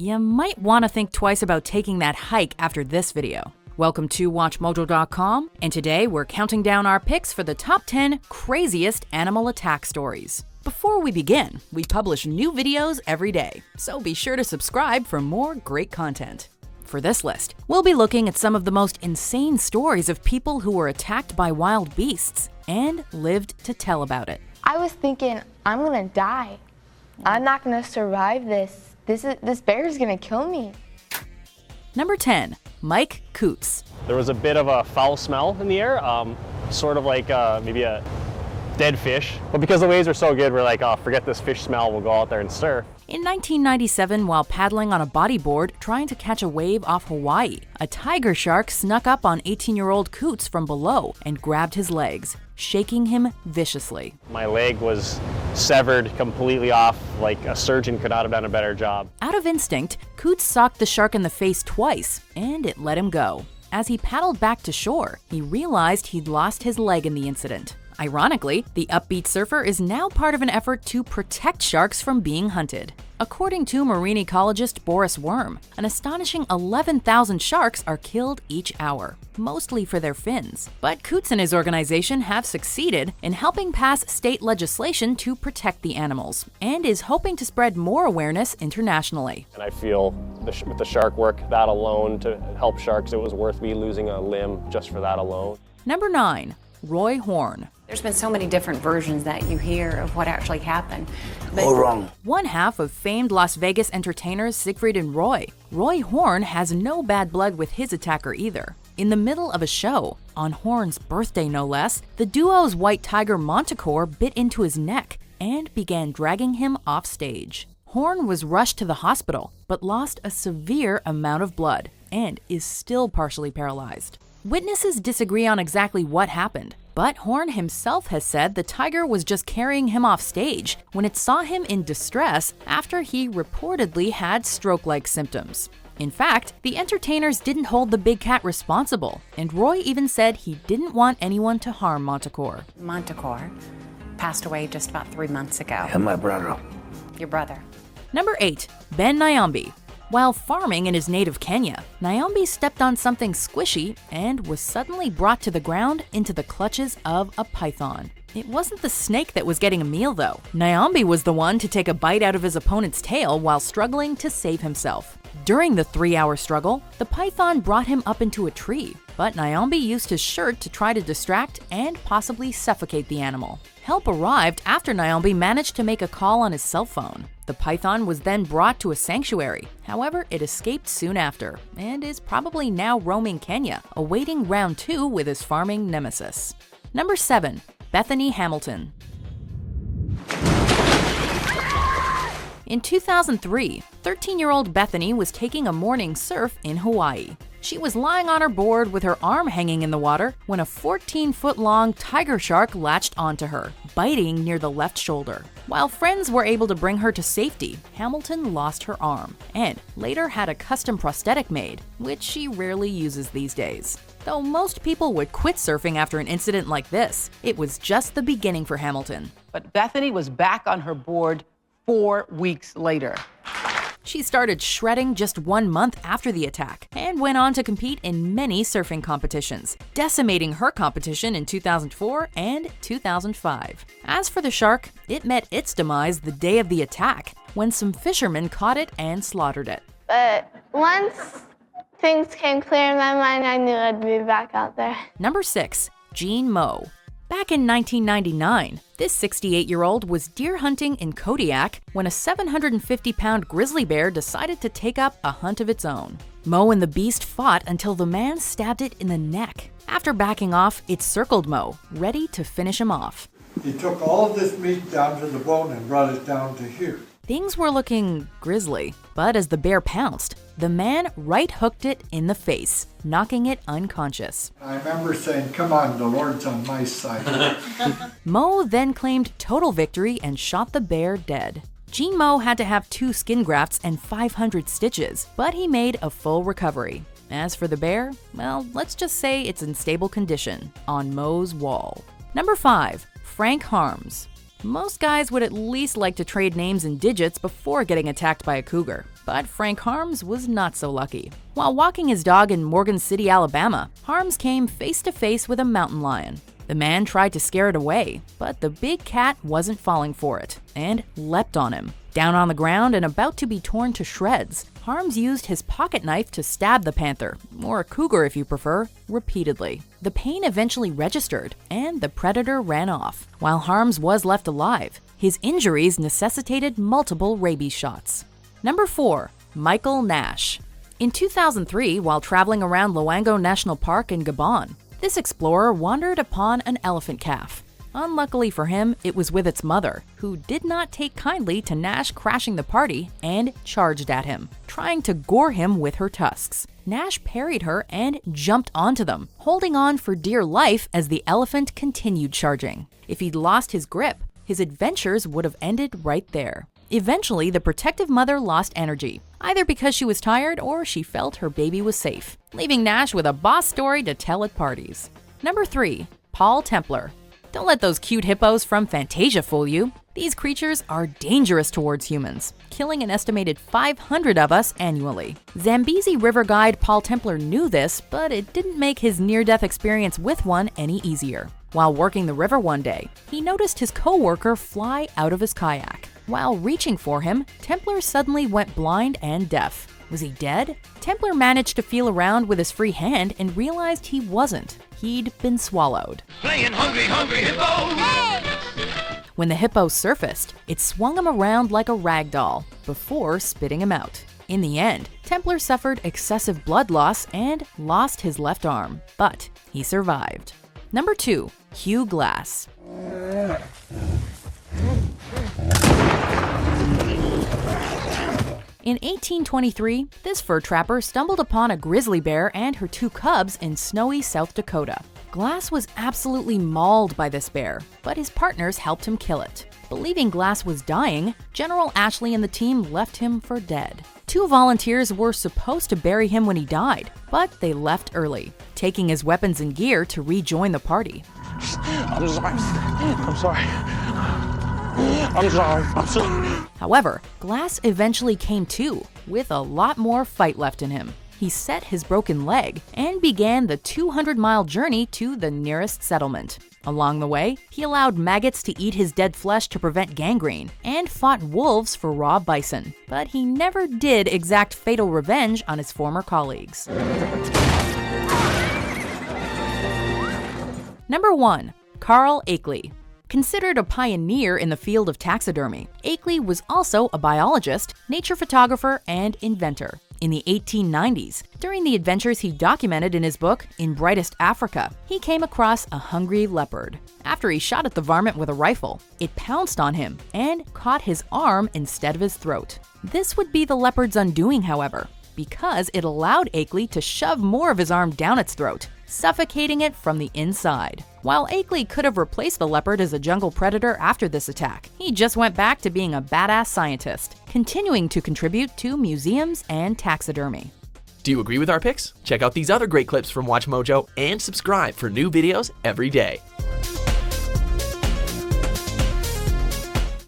you might want to think twice about taking that hike after this video. Welcome to WatchMojo.com, and today we're counting down our picks for the top 10 craziest animal attack stories. Before we begin, we publish new videos every day, so be sure to subscribe for more great content. For this list, we'll be looking at some of the most insane stories of people who were attacked by wild beasts and lived to tell about it. I was thinking, I'm gonna die. I'm not gonna survive this. This bear is gonna kill me. Number 10, Mike Coots. There was a bit of a foul smell in the air, sort of like maybe a dead fish. But because the waves were so good, we're like, oh, forget this fish smell, we'll go out there and surf. In 1997, while paddling on a bodyboard trying to catch a wave off Hawaii, a tiger shark snuck up on 18-year-old Coots from below and grabbed his legs, shaking him viciously. My leg was severed completely off, like a surgeon could not have done a better job. Out of instinct, Coots socked the shark in the face twice, and it let him go. As he paddled back to shore, he realized he'd lost his leg in the incident. Ironically, the upbeat surfer is now part of an effort to protect sharks from being hunted. According to marine ecologist Boris Worm, an astonishing 11,000 sharks are killed each hour, mostly for their fins. But Coots and his organization have succeeded in helping pass state legislation to protect the animals, and is hoping to spread more awareness internationally. And I feel with the shark work, that alone, to help sharks, it was worth me losing a limb just for that alone. Number 9, Roy Horn. There's been so many different versions that you hear of what actually happened. All wrong. One half of famed Las Vegas entertainers Siegfried and Roy. Roy Horn has no bad blood with his attacker either. In the middle of a show, on Horn's birthday no less, the duo's white tiger Montecore bit into his neck and began dragging him off stage. Horn was rushed to the hospital, but lost a severe amount of blood and is still partially paralyzed. Witnesses disagree on exactly what happened, but Horn himself has said the tiger was just carrying him off stage when it saw him in distress after he reportedly had stroke-like symptoms. In fact, the entertainers didn't hold the big cat responsible, and Roy even said he didn't want anyone to harm Montecore. Montecore passed away just about 3 months ago. And my brother. Your brother. Number 8, Ben Nyaumbe. While farming in his native Kenya, Nyaumbe stepped on something squishy and was suddenly brought to the ground into the clutches of a python. It wasn't the snake that was getting a meal though. Nyaumbe was the one to take a bite out of his opponent's tail while struggling to save himself. During the 3-hour struggle, the python brought him up into a tree, but Nyaumbe used his shirt to try to distract and possibly suffocate the animal. Help arrived after Nyaumbe managed to make a call on his cell phone. The python was then brought to a sanctuary. However, it escaped soon after and is probably now roaming Kenya, awaiting round 2 with his farming nemesis. Number 7, Bethany Hamilton. In 2003, 13-year-old Bethany was taking a morning surf in Hawaii. She was lying on her board with her arm hanging in the water when a 14-foot-long tiger shark latched onto her, biting near the left shoulder. While friends were able to bring her to safety, Hamilton lost her arm and later had a custom prosthetic made, which she rarely uses these days. Though most people would quit surfing after an incident like this, it was just the beginning for Hamilton. But Bethany was back on her board 4 weeks later. She started shredding just 1 month after the attack and went on to compete in many surfing competitions, decimating her competition in 2004 and 2005. As for the shark, it met its demise the day of the attack when some fishermen caught it and slaughtered it. But once things came clear in my mind, I knew I'd be back out there. Number 6, Jean Moe. Back in 1999, this 68-year-old was deer hunting in Kodiak when a 750-pound grizzly bear decided to take up a hunt of its own. Moe and the beast fought until the man stabbed it in the neck. After backing off, it circled Moe, ready to finish him off. He took all of this meat down to the bone and brought it down to here. Things were looking grisly, but as the bear pounced, the man right-hooked it in the face, knocking it unconscious. I remember saying, come on, the Lord's on my side. Moe then claimed total victory and shot the bear dead. Jean Moe had to have 2 skin grafts and 500 stitches, but he made a full recovery. As for the bear, well, let's just say it's in stable condition on Moe's wall. Number 5, Frank Harms. Most guys would at least like to trade names and digits before getting attacked by a cougar. But Frank Harms was not so lucky. While walking his dog in Morgan City, Alabama, Harms came face to face with a mountain lion. The man tried to scare it away, but the big cat wasn't falling for it and leapt on him. Down on the ground and about to be torn to shreds, Harms used his pocket knife to stab the panther, or a cougar if you prefer, repeatedly. The pain eventually registered, and the predator ran off. While Harms was left alive, his injuries necessitated multiple rabies shots. Number 4. Michael Nash. In 2003, while traveling around Loango National Park in Gabon, this explorer wandered upon an elephant calf. Unluckily for him, it was with its mother, who did not take kindly to Nash crashing the party and charged at him, trying to gore him with her tusks. Nash parried her and jumped onto them, holding on for dear life as the elephant continued charging. If he'd lost his grip, his adventures would have ended right there. Eventually, the protective mother lost energy, either because she was tired or she felt her baby was safe, leaving Nash with a boss story to tell at parties. Number 3. Paul Templar. Don't let those cute hippos from Fantasia fool you. These creatures are dangerous towards humans, killing an estimated 500 of us annually. Zambezi river guide Paul Templar knew this, but it didn't make his near-death experience with one any easier. While working the river one day, he noticed his co-worker fly out of his kayak. While reaching for him, Templar suddenly went blind and deaf. Was he dead? Templar managed to feel around with his free hand and realized he wasn't. He'd been swallowed. Playing hungry, hungry hippo! When the hippo surfaced, it swung him around like a rag doll before spitting him out. In the end, Templar suffered excessive blood loss and lost his left arm, but he survived. Number 2. Hugh Glass. In 1823, this fur trapper stumbled upon a grizzly bear and her 2 cubs in snowy South Dakota. Glass was absolutely mauled by this bear, but his partners helped him kill it. Believing Glass was dying, General Ashley and the team left him for dead. 2 volunteers were supposed to bury him when he died, but they left early, taking his weapons and gear to rejoin the party. I'm sorry. I'm sorry. I'm sorry. I'm sorry. However, Glass eventually came to, with a lot more fight left in him. He set his broken leg and began the 200-mile journey to the nearest settlement. Along the way, he allowed maggots to eat his dead flesh to prevent gangrene and fought wolves for raw bison. But he never did exact fatal revenge on his former colleagues. Number 1. Carl Akeley. Considered a pioneer in the field of taxidermy, Akeley was also a biologist, nature photographer, and inventor. In the 1890s, during the adventures he documented in his book, In Brightest Africa, he came across a hungry leopard. After he shot at the varmint with a rifle, it pounced on him and caught his arm instead of his throat. This would be the leopard's undoing, however, because it allowed Akeley to shove more of his arm down its throat, suffocating it from the inside. While Akeley could have replaced the leopard as a jungle predator after this attack, he just went back to being a badass scientist, continuing to contribute to museums and taxidermy. Do you agree with our picks? Check out these other great clips from WatchMojo and subscribe for new videos every day.